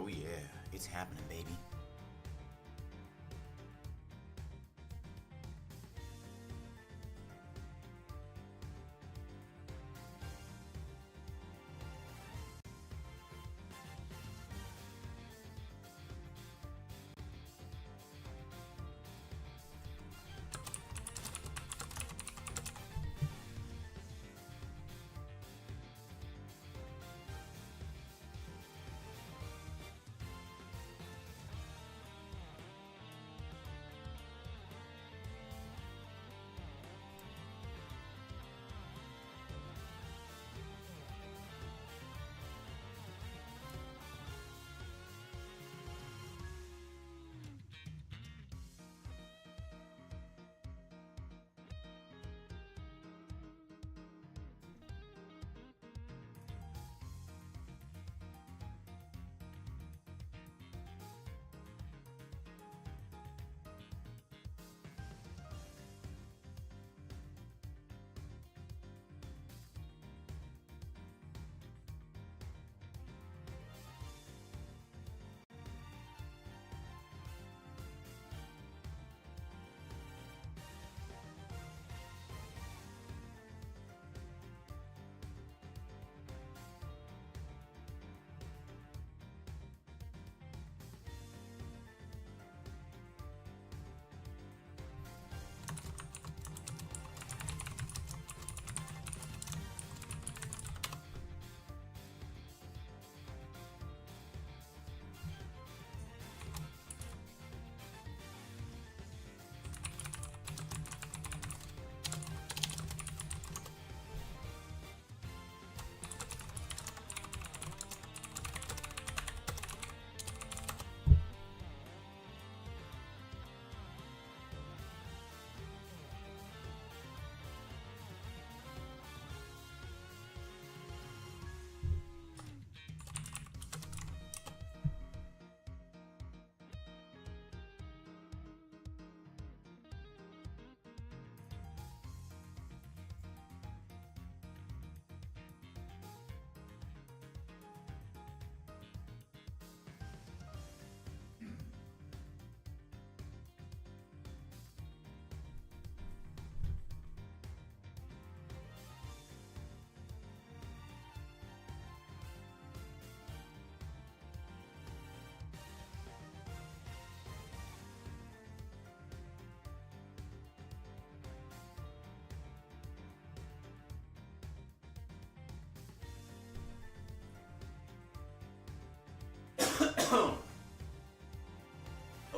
Oh yeah, it's happening, baby.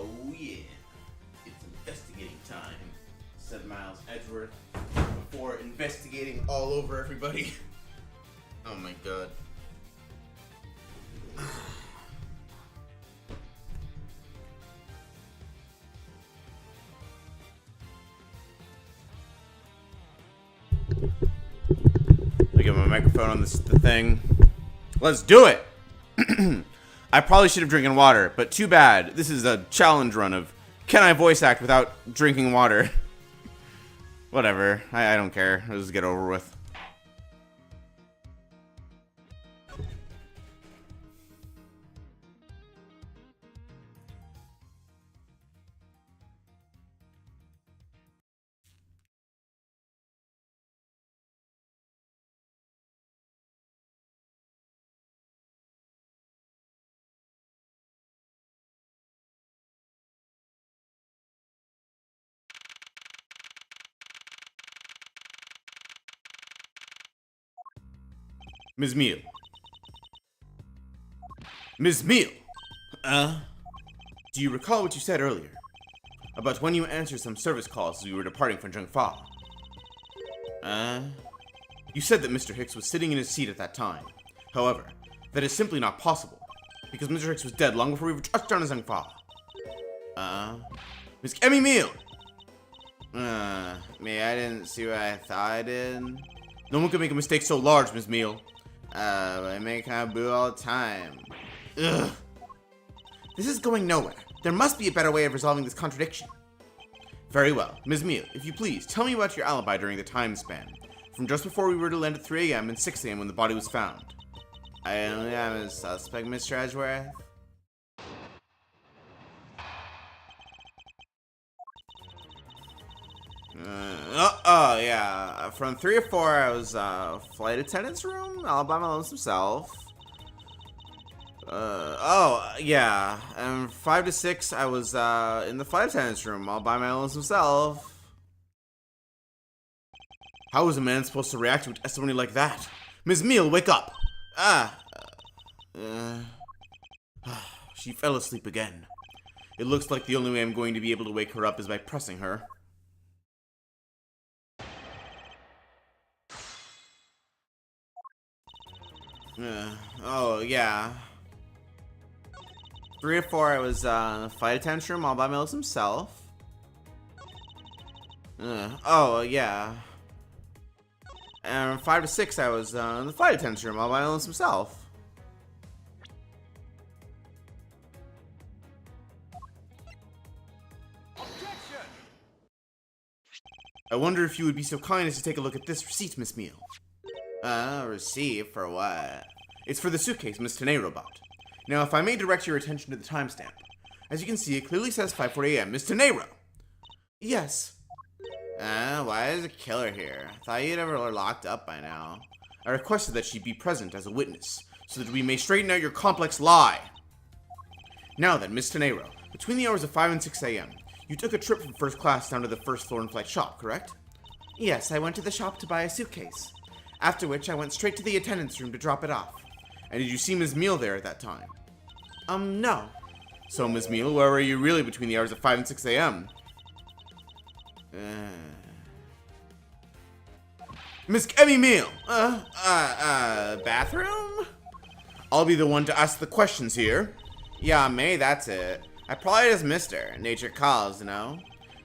Oh yeah, it's investigating time. 7 miles Edgeworth before investigating all over everybody. Oh my god. I get my microphone on the thing. Let's do it! I probably should have drinking water, but too bad. This is a challenge run of can I voice act without drinking water? Whatever. I don't care. Let's just get over with. Ms. Meal. Ms. Meal! Do you recall what you said earlier? About when you answered some service calls as we were departing from Zhengfa? You said that Mr. Hicks was sitting in his seat at that time. However, that is simply not possible, because Mr. Hicks was dead long before we were touched down in Zhengfa. Miss Emmy Meal! Me, I didn't see what I thought I did. No one could make a mistake so large, Ms. Meal. I make kind of boo all the time. Ugh. This is going nowhere. There must be a better way of resolving this contradiction. Very well. Ms. Meal, if you please, tell me about your alibi during the time span. From just before we were to land at 3 a.m. and 6 a.m. when the body was found. I only am a suspect, Mr. Edgeworth. from 3 to 4, I was, flight attendant's room, all by my lonesome self. Oh, yeah. And 5 to 6, I was, in the flight attendant's room, all by my lonesome self. How was a man supposed to react to a testimony like that? Ms. Meal, wake up! She fell asleep again. It looks like the only way I'm going to be able to wake her up is by pressing her. Oh, yeah. 3 to 4, I was, in the flight attendant's room all by my lonesome self. Oh, yeah. And 5 to 6, I was, in the flight attendant's room all by my lonesome self. I wonder if you would be so kind as to take a look at this receipt, Miss Meal. Receipt for what? It's for the suitcase Miss Turnabout bought. Now, if I may direct your attention to the timestamp. As you can see, it clearly says 5:40 a.m. Miss Turnabout. Yes. Why is a killer here? I thought you'd ever locked up by now. I requested that she be present as a witness, so that we may straighten out your complex lie. Now then, Miss Turnabout, between the hours of 5 and 6 a.m., you took a trip from first class down to the first floor in-flight shop, correct? Yes, I went to the shop to buy a suitcase. After which, I went straight to the attendant's room to drop it off. And did you see Ms. Meal there at that time? No. So, Ms. Meal, where were you really between the hours of 5 and 6 a.m.? Miss Emmy Meal! Bathroom? I'll be the one to ask the questions here. Yeah, May, that's it. I probably just missed her. Nature calls, you know?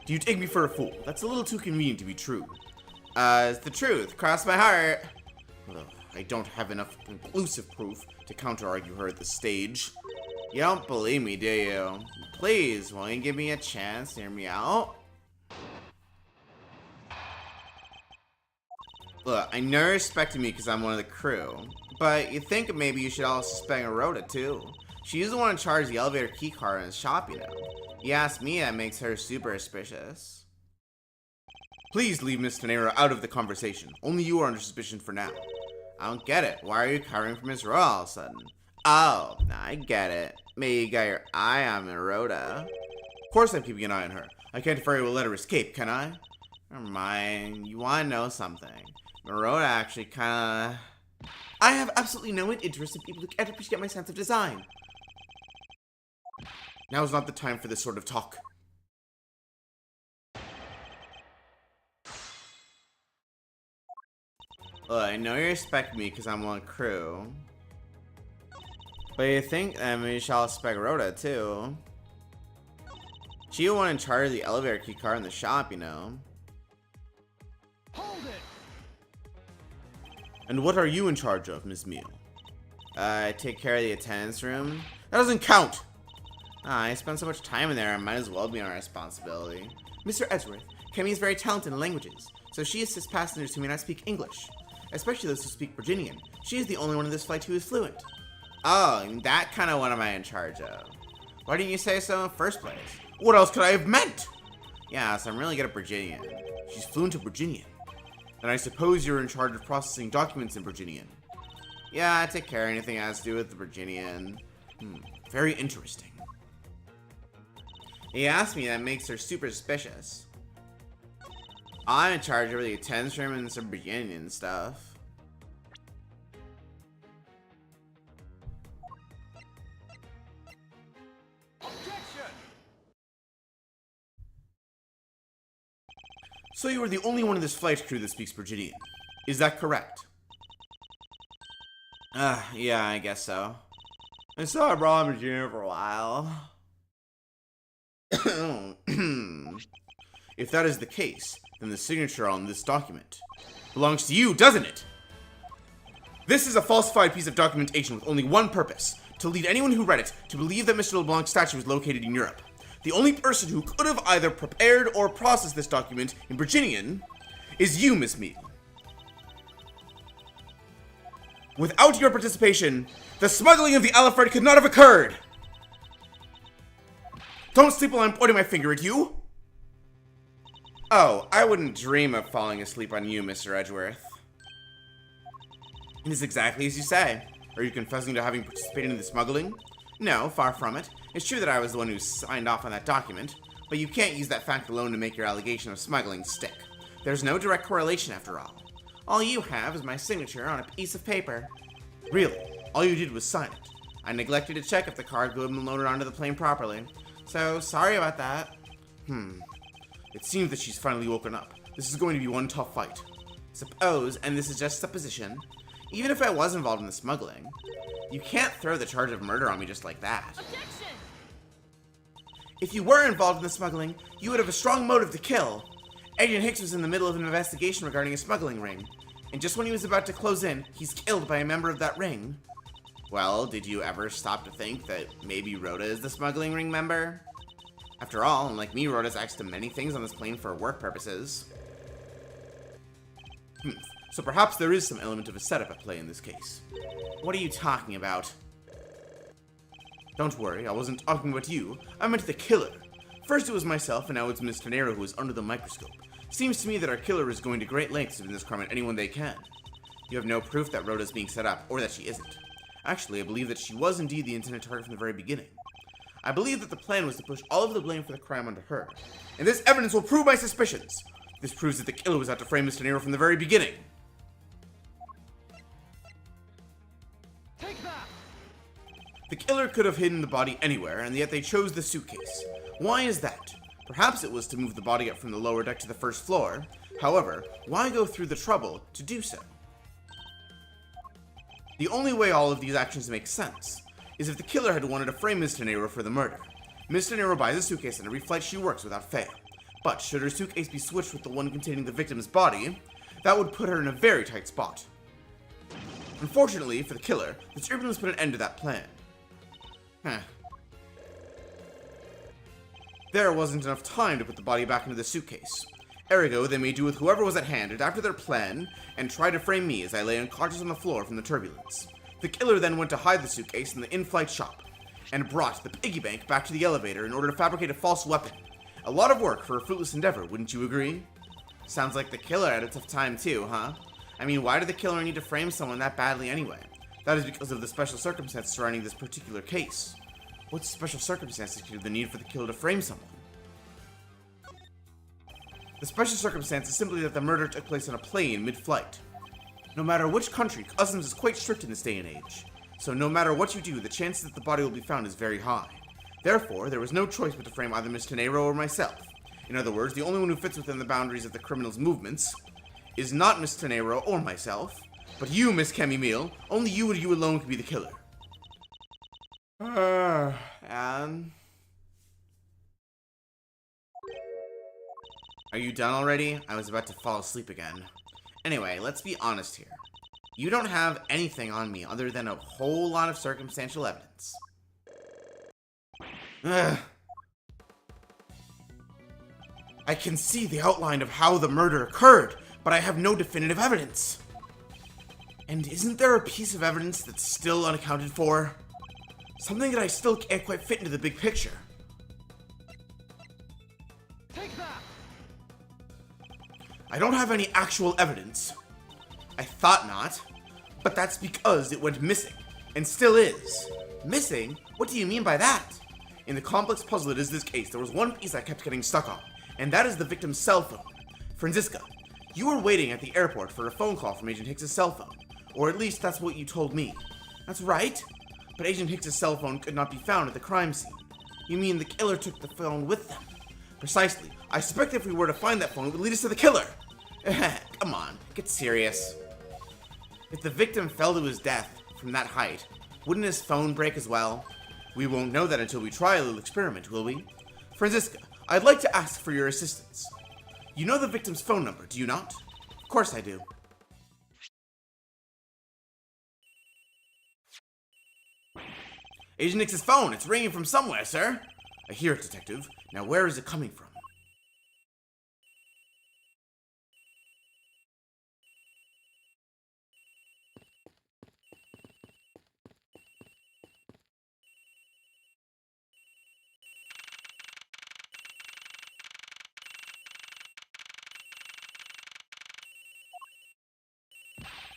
Do you take me for a fool? That's a little too convenient to be true. It's the truth. Cross my heart. Ugh, I don't have enough conclusive proof to counter-argue her at this stage. You don't believe me, do you? Please, won't you give me a chance to hear me out? Look, I know you're respecting me because I'm one of the crew, but you think maybe you should also suspect Rhoda, too. She's the one in charge of the elevator keycard in the shop, you know. You ask me, that makes her super suspicious. Please leave Miss Tenera out of the conversation. Only you are under suspicion for now. I don't get it. Why are you covering for Miss Rhoda all of a sudden? Oh, I get it. Maybe you got your eye on Rhoda. Of course I'm keeping an eye on her. I can't very well let her escape, can I? Never mind. You want to know something? Rhoda actually kinda... I have absolutely no interest in people who can't appreciate my sense of design. Now is not the time for this sort of talk. Look, I know you respect me because I'm on crew. But you think we shall respect Rhoda too. She the one in charge of the elevator key card in the shop, you know. Hold it. And what are you in charge of, Ms. Meal? I take care of the attendance room. That doesn't count! I spend so much time in there, I might as well be our responsibility. Mr. Edgeworth, Kemi is very talented in languages, so she assists passengers who may not speak English, especially those who speak Virginian. She is the only one in this flight who is fluent. Oh, that kind of what am I in charge of? Why didn't you say so in the first place? What else could I have meant? Yeah, so I'm really good at Virginian. She's fluent in Virginian. Then I suppose you're in charge of processing documents in Virginian. Yeah, I take care of anything that has to do with the Virginian. Very interesting. He asked me, that makes her super suspicious. I'm in charge of the attendance room and some Virginian stuff. Objection! So you are the only one in this flight crew that speaks Virginian. Is that correct? Yeah, I guess so. I saw I brought him Virginia for a while. If that is the case, then the signature on this document belongs to you, doesn't it? This is a falsified piece of documentation with only one purpose, to lead anyone who read it to believe that Mr. LeBlanc's statue was located in Europe. The only person who could have either prepared or processed this document in Virginian is you, Miss Mead. Without your participation, the smuggling of the Alifred could not have occurred! Don't sleep while I'm pointing my finger at you! Oh, I wouldn't dream of falling asleep on you, Mr. Edgeworth. It is exactly as you say. Are you confessing to having participated in the smuggling? No, far from it. It's true that I was the one who signed off on that document, but you can't use that fact alone to make your allegation of smuggling stick. There's no direct correlation after all. All you have is my signature on a piece of paper. Really? All you did was sign it. I neglected to check if the card could have been loaded onto the plane properly. So, sorry about that. It seems that she's finally woken up. This is going to be one tough fight. Suppose, and this is just supposition, even if I was involved in the smuggling, you can't throw the charge of murder on me just like that. Objection! If you were involved in the smuggling, you would have a strong motive to kill. Agent Hicks was in the middle of an investigation regarding a smuggling ring, and just when he was about to close in, he's killed by a member of that ring. Well, did you ever stop to think that maybe Rhoda is the smuggling ring member? After all, unlike me, Rhoda's access to many things on this plane for work purposes. So perhaps there is some element of a setup at play in this case. What are you talking about? Don't worry, I wasn't talking about you. I meant the killer. First it was myself, and now it's Miss Tenero who is under the microscope. Seems to me that our killer is going to great lengths to this crime at anyone they can. You have no proof that Rhoda's being set up, or that she isn't. Actually, I believe that she was indeed the intended target from the very beginning. I believe that the plan was to push all of the blame for the crime onto her. And this evidence will prove my suspicions. This proves that the killer was out to frame Miss Tenero from the very beginning. Take that! The killer could have hidden the body anywhere, and yet they chose the suitcase. Why is that? Perhaps it was to move the body up from the lower deck to the first floor. However, why go through the trouble to do so? The only way all of these actions make sense is if the killer had wanted to frame Miss Tenero for the murder. Miss Tenero buys a suitcase on every flight she works without fail. But should her suitcase be switched with the one containing the victim's body, that would put her in a very tight spot. Unfortunately for the killer, the turbulence put an end to that plan. There wasn't enough time to put the body back into the suitcase. Ergo, they made do with whoever was at hand, adapted their plan, and tried to frame me as I lay unconscious on the floor from the turbulence. The killer then went to hide the suitcase in the in-flight shop, and brought the piggy bank back to the elevator in order to fabricate a false weapon. A lot of work for a fruitless endeavor, wouldn't you agree? Sounds like the killer had a tough time too, huh? I mean, why did the killer need to frame someone that badly anyway? That is because of the special circumstances surrounding this particular case. What special circumstances could the need for the killer to frame someone? The special circumstance is simply that the murder took place on a plane mid-flight. No matter which country, customs is quite strict in this day and age. So no matter what you do, the chance that the body will be found is very high. Therefore, there was no choice but to frame either Miss Tenero or myself. In other words, the only one who fits within the boundaries of the criminal's movements is not Miss Tenero or myself, but you, Miss Camille. Only you and you alone can be the killer. And... Are you done already? I was about to fall asleep again. Anyway, let's be honest here. You don't have anything on me other than a whole lot of circumstantial evidence. Ugh. I can see the outline of how the murder occurred, but I have no definitive evidence. And isn't there a piece of evidence that's still unaccounted for? Something that I still can't quite fit into the big picture. Take that! I don't have any actual evidence. I thought not, but that's because it went missing, and still is. Missing? What do you mean by that? In the complex puzzle that is this case, there was one piece I kept getting stuck on, and that is the victim's cell phone. Franziska, you were waiting at the airport for a phone call from Agent Hicks' cell phone, or at least that's what you told me. That's right, but Agent Hicks' cell phone could not be found at the crime scene. You mean the killer took the phone with them? Precisely. I suspect if we were to find that phone, it would lead us to the killer. Come on, get serious. If the victim fell to his death from that height, wouldn't his phone break as well? We won't know that until we try a little experiment, will we? Franziska, I'd like to ask for your assistance. You know the victim's phone number, do you not? Of course I do. Agent Nix's phone, it's ringing from somewhere, sir. I hear it, detective. Now where is it coming from?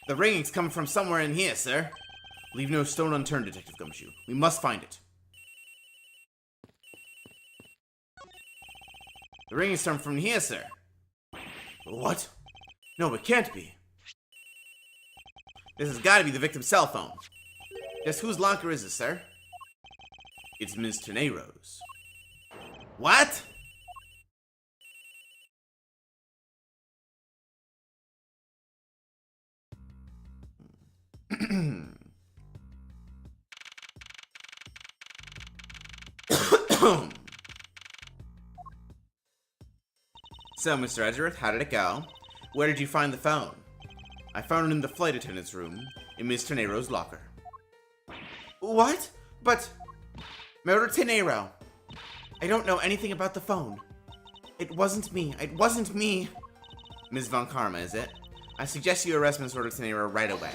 The ringing's coming from somewhere in here, sir. Leave no stone unturned, Detective Gumshoe. We must find it. The ringing's coming from here, sir. What? No, it can't be. This has got to be the victim's cell phone. Just whose locker is this, sir? It's Ms. Tenero's. What? So, Mr. Edgeworth, how did it go? Where did you find the phone? I found it in the flight attendant's room, in Miss Tenero's locker. What? But... Murder Tenero. I don't know anything about the phone. It wasn't me. It wasn't me. Ms. Von Karma, is it? I suggest you arrest Ms. Murder Tenero right away.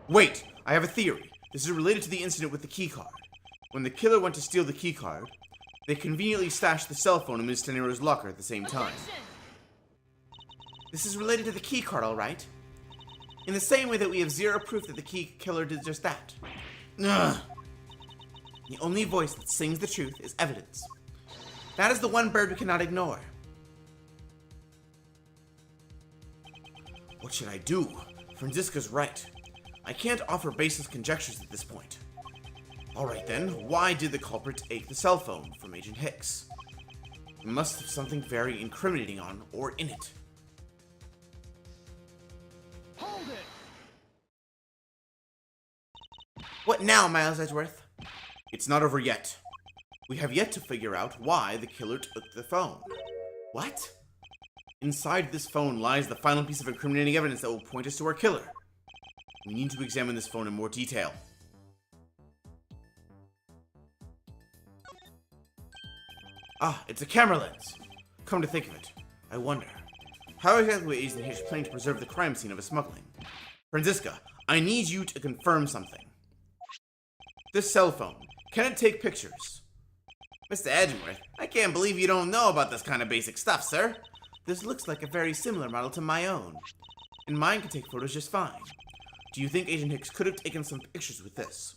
Wait! I have a theory. This is related to the incident with the keycard. When the killer went to steal the keycard, they conveniently stashed the cell phone in Ms. Tenero's locker at the same time. This is related to the keycard, all right? In the same way that we have zero proof that the killer did just that. Ugh. The only voice that sings the truth is evidence. That is the one bird we cannot ignore. What should I do? Franziska's right. I can't offer baseless conjectures at this point. Alright then, why did the culprit take the cell phone from Agent Hicks? It must have something very incriminating on or in it. Hold it! What now, Miles Edgeworth? It's not over yet. We have yet to figure out why the killer took the phone. What? Inside this phone lies the final piece of incriminating evidence that will point us to our killer. We need to examine this phone in more detail. Ah, it's a camera lens. Come to think of it, I wonder, how exactly was Agent Hicks planning to preserve the crime scene of his smuggling? Franziska, I need you to confirm something. This cell phone, can it take pictures? Mr. Edgeworth, I can't believe you don't know about this kind of basic stuff, sir. This looks like a very similar model to my own, and mine can take photos just fine. Do you think Agent Hicks could have taken some pictures with this?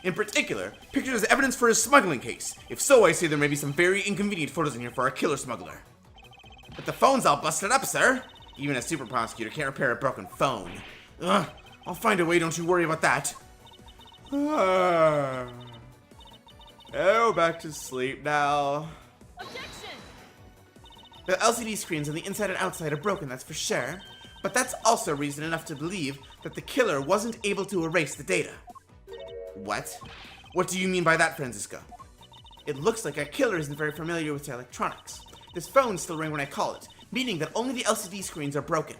In particular, pictures as evidence for his smuggling case. If so, I say there may be some very inconvenient photos in here for our killer smuggler. But the phone's all busted up, sir. Even a super prosecutor can't repair a broken phone. Ugh, I'll find a way, don't you worry about that. Oh, back to sleep now. Objection! The LCD screens on the inside and outside are broken, that's for sure. But that's also reason enough to believe that the killer wasn't able to erase the data. What? What do you mean by that, Franziska? It looks like our killer isn't very familiar with electronics. This phone still rings when I call it, meaning that only the LCD screens are broken.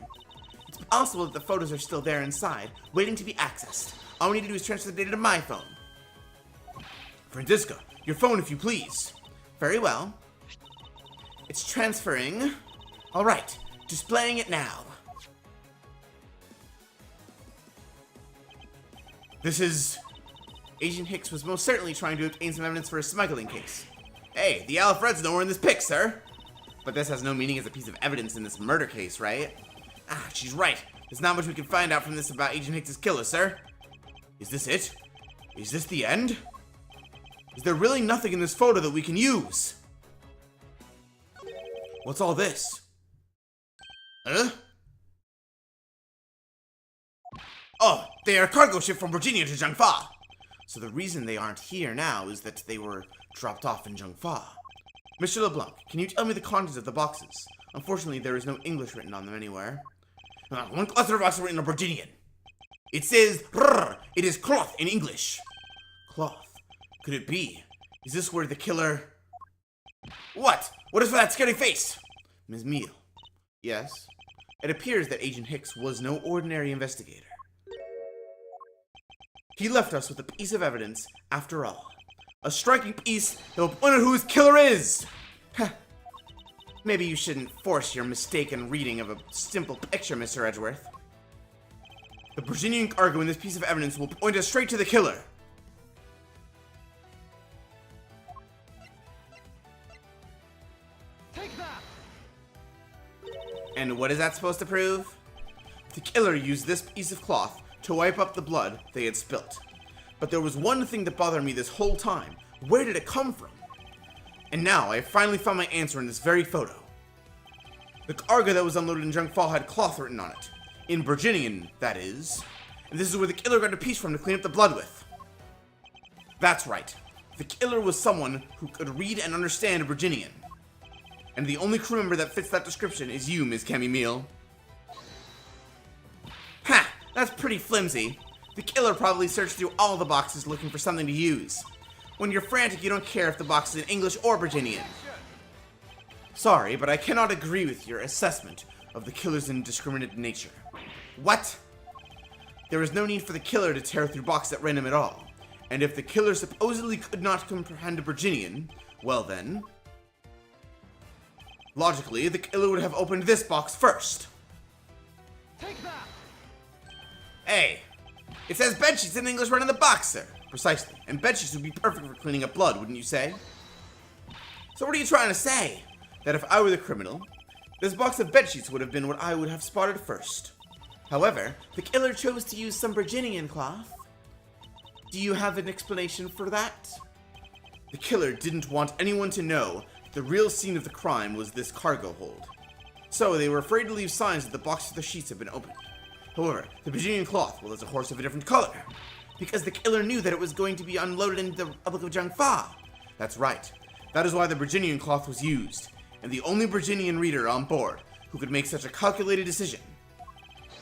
It's possible that the photos are still there inside, waiting to be accessed. All we need to do is transfer the data to my phone. Franziska, your phone if you please. Very well. It's transferring. Alright, displaying it now. This is... Agent Hicks was most certainly trying to obtain some evidence for a smuggling case. Hey, the Alfred's nowhere in this pic, sir. But this has no meaning as a piece of evidence in this murder case, right? Ah, she's right. There's not much we can find out from this about Agent Hicks' killer, sir. Is this it? Is this the end? Is there really nothing in this photo that we can use? What's all this? Huh? Oh, they are a cargo ship from Virginia to Zhangfa. So the reason they aren't here now is that they were dropped off in Zhangfa. Mr. LeBlanc, can you tell me the contents of the boxes? Unfortunately, there is no English written on them anywhere. One cluster of boxes written in Virginian. It says, it is cloth in English. Cloth? Could it be? Is this where the killer... What? What is for that scary face? Ms. Meal. Yes? It appears that Agent Hicks was no ordinary investigator. He left us with a piece of evidence, after all. A striking piece that will point out who his killer is! Heh. Maybe you shouldn't force your mistaken reading of a simple picture, Mr. Edgeworth. The Virginian cargo in this piece of evidence will point us straight to the killer. Take that! And what is that supposed to prove? The killer used this piece of cloth to wipe up the blood they had spilt. But there was one thing that bothered me this whole time. Where did it come from? And now I have finally found my answer in this very photo. The cargo that was unloaded in Junk Fall had cloth written on it. In Virginian, that is. And this is where the killer got a piece from to clean up the blood with. That's right. The killer was someone who could read and understand Virginian. And the only crew member that fits that description is you, Ms. Camille. Ha! That's pretty flimsy. The killer probably searched through all the boxes looking for something to use. When you're frantic, you don't care if the box is in English or Virginian. Sorry, but I cannot agree with your assessment of the killer's indiscriminate nature. What? There is no need for the killer to tear through boxes at random at all. And if the killer supposedly could not comprehend Virginian, well then... logically, the killer would have opened this box first. Take that! Hey, it says bedsheets in English right on the box, sir. Precisely, and bedsheets would be perfect for cleaning up blood, wouldn't you say? So what are you trying to say? That if I were the criminal, this box of bedsheets would have been what I would have spotted first. However, the killer chose to use some Virginian cloth. Do you have an explanation for that? The killer didn't want anyone to know the real scene of the crime was this cargo hold. So they were afraid to leave signs that the box of the sheets had been opened. However, the Virginian cloth, well, is a horse of a different color. Because the killer knew that it was going to be unloaded into the Republic of Jungfa. That's right. That is why the Virginian cloth was used. And the only Virginian reader on board who could make such a calculated decision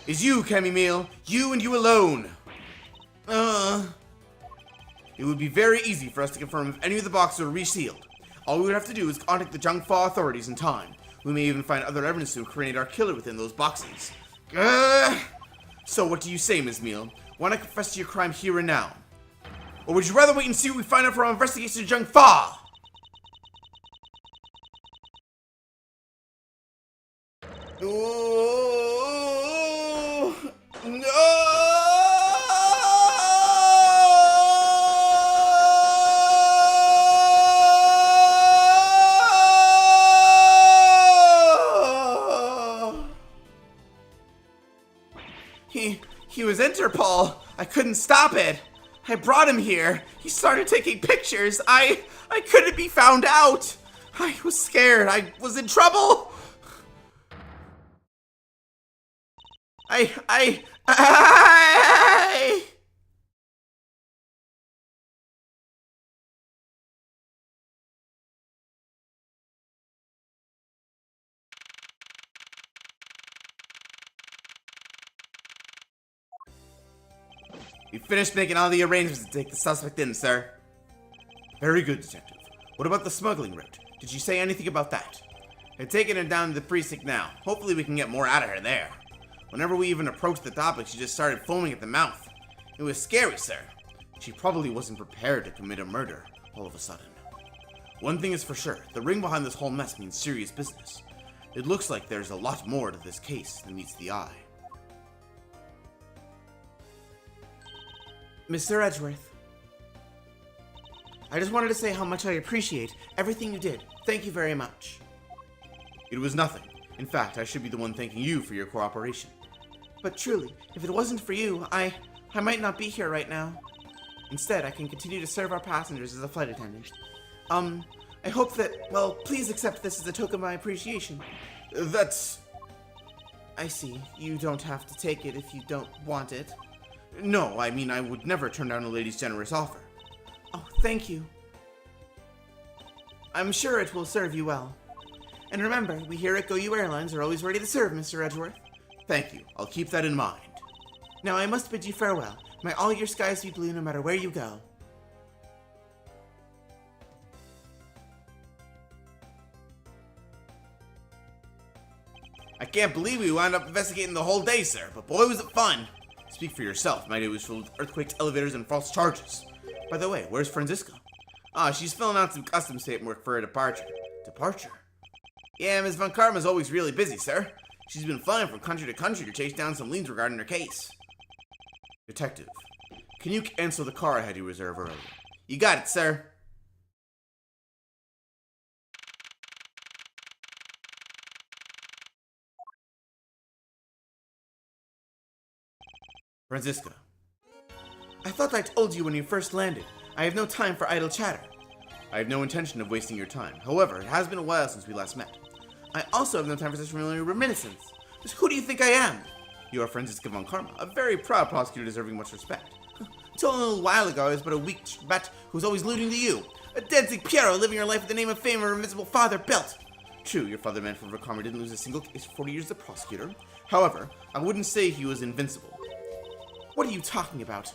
is you, Camille. You and you alone. It would be very easy for us to confirm if any of the boxes were resealed. All we would have to do is contact the Jungfa authorities in time. We may even find other evidence to incriminate our killer within those boxes. So what do you say, Ms. Meal? Why not confess to your crime here and now? Or would you rather wait and see what we find out from our investigation of Jungfa? Oh, no! He was Interpol. I couldn't stop it. I brought him here. He started taking pictures. I couldn't be found out. I was scared. I was in trouble. I We finished making all the arrangements to take the suspect in, sir. Very good, detective. What about the smuggling route? Did you say anything about that? I've taken her down to the precinct now. Hopefully we can get more out of her there. Whenever we even approached the topic, she just started foaming at the mouth. It was scary, sir. She probably wasn't prepared to commit a murder all of a sudden. One thing is for sure, the ring behind this whole mess means serious business. It looks like there's a lot more to this case than meets the eye. Mr. Edgeworth, I just wanted to say how much I appreciate everything you did. Thank you very much. It was nothing. In fact, I should be the one thanking you for your cooperation. But truly, if it wasn't for you, I might not be here right now. Instead, I can continue to serve our passengers as a flight attendant. I hope that, well, please accept this as a token of my appreciation. That's... I see. You don't have to take it if you don't want it. No, I mean, I would never turn down a lady's generous offer. Oh, thank you. I'm sure it will serve you well. And remember, we here at GoU Airlines are always ready to serve, Mr. Edgeworth. Thank you. I'll keep that in mind. Now I must bid you farewell. May all your skies be blue no matter where you go. I can't believe we wound up investigating the whole day, sir, but boy was it fun. Speak for yourself. My day was filled with earthquakes, elevators, and false charges. By the way, where's Francisca? She's filling out some customs paperwork for her departure. Departure? Yeah, Ms. Von Karma's always really busy, sir. She's been flying from country to country to chase down some leads regarding her case. Detective, can you cancel the car I had you reserve earlier? You got it, sir. Franziska. I thought I told you when you first landed. I have no time for idle chatter. I have no intention of wasting your time. However, it has been a while since we last met. I also have no time for such familiar reminiscence. Just who do you think I am? You are Franziska von Karma, a very proud prosecutor deserving much respect. Until a little while ago, I was but a weak bat who was always alluding to you. A Danzig Piero living your life with the name of fame of her invincible father Belt. True, your father Manfred von Karma didn't lose a single case for 40 years as a prosecutor. However, I wouldn't say he was invincible. What are you talking about?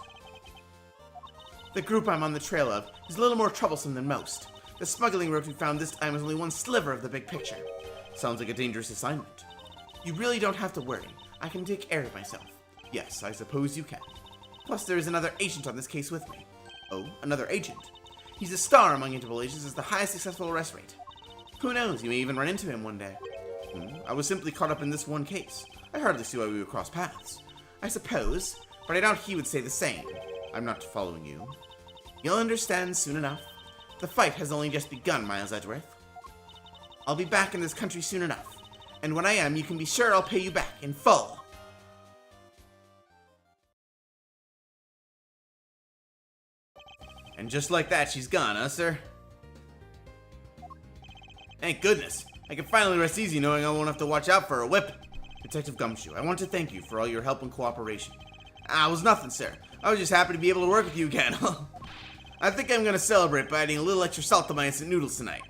The group I'm on the trail of is a little more troublesome than most. The smuggling route we found this time was only one sliver of the big picture. Sounds like a dangerous assignment. You really don't have to worry. I can take care of myself. Yes, I suppose you can. Plus, there is another agent on this case with me. Oh, another agent. He's a star among Interpol agents as the highest successful arrest rate. Who knows, you may even run into him one day. I was simply caught up in this one case. I hardly see why we would cross paths. I suppose, but I doubt he would say the same. I'm not following you. You'll understand soon enough. The fight has only just begun, Miles Edgeworth. I'll be back in this country soon enough. And when I am, you can be sure I'll pay you back in full. And just like that, she's gone, huh, sir? Thank goodness. I can finally rest easy knowing I won't have to watch out for a whipping. Detective Gumshoe, I want to thank you for all your help and cooperation. It was nothing, sir. I was just happy to be able to work with you again. I think I'm gonna celebrate by adding a little extra salt to my instant noodles tonight.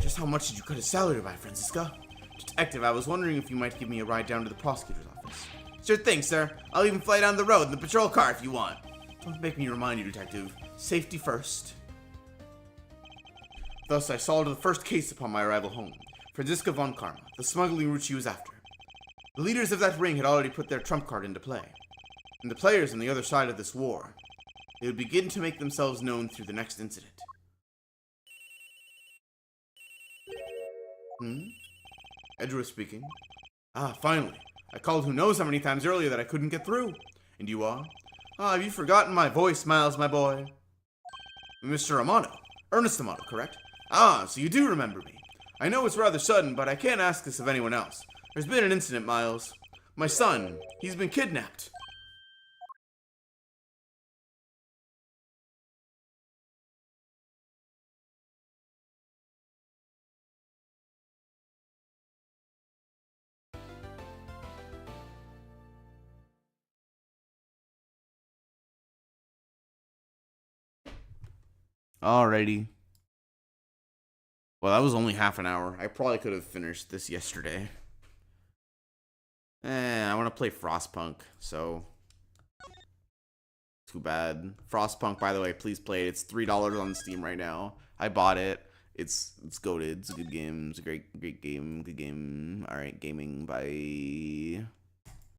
Just how much did you cut his salary by, Franziska? Detective, I was wondering if you might give me a ride down to the prosecutor's office. Sure thing, sir. I'll even fly down the road in the patrol car if you want. Don't make me remind you, Detective. Safety first. Thus, I solved the first case upon my arrival home. Franziska von Karma, the smuggling route she was after. The leaders of that ring had already put their trump card into play. And the players on the other side of this war, they would begin to make themselves known through the next incident. Edgeworth speaking. Finally. I called who knows how many times earlier that I couldn't get through. And you are? Have you forgotten my voice, Miles, my boy? Mr. Amano. Ernest Amano, correct? So you do remember me. I know it's rather sudden, but I can't ask this of anyone else. There's been an incident, Miles. My son, he's been kidnapped. Alrighty. Well, that was only half an hour. I probably could have finished this yesterday. I want to play Frostpunk, so too bad. Frostpunk, by the way, please play it. It's $3 on Steam right now. I bought it. It's goated. It's a good game. It's a great game. Good game. Alright, gaming. Bye.